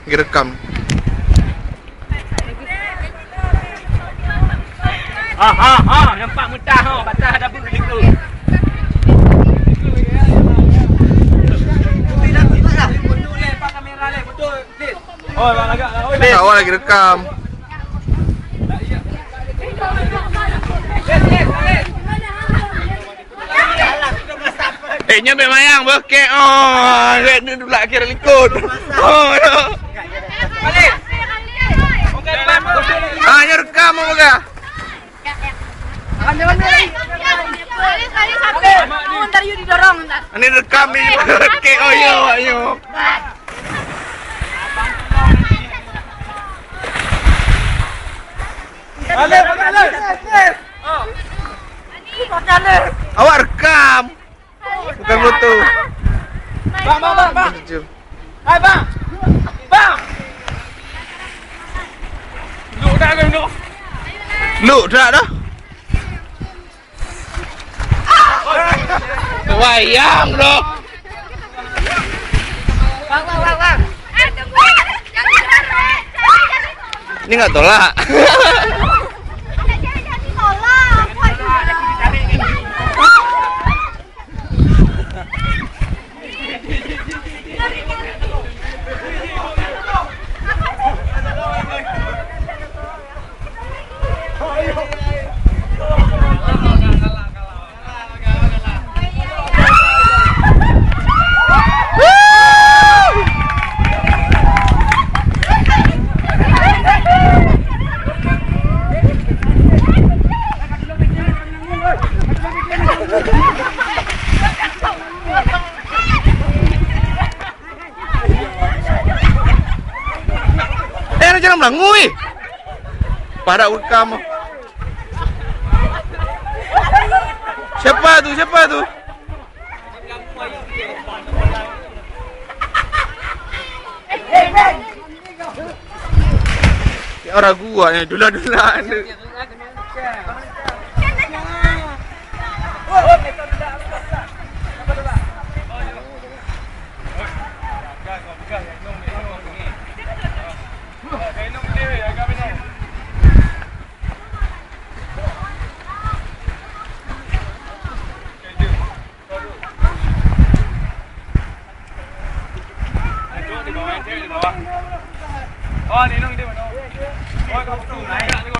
Direkam. Nampak mudah batas ada begitu tu. Oh, agak. Awak lagi rekam. Nya be mayang bokek. Oh, ni pula kira likut. Oh, no. Balik. Nya rekam moga. Kali sampai. Ntar you didorong ntar. Ini rekam ni bokek. Oh, yo. Balik. Awak rekam. Bukan foto. Bang. Jom. Hai bang. Duduk dah kan duduk. Look dah dah. Wayang doh. Bang. Ini enggak tolak. Jangan melangui. Pada rekam. Siapa tu? Ya orang gua ni dula-dula.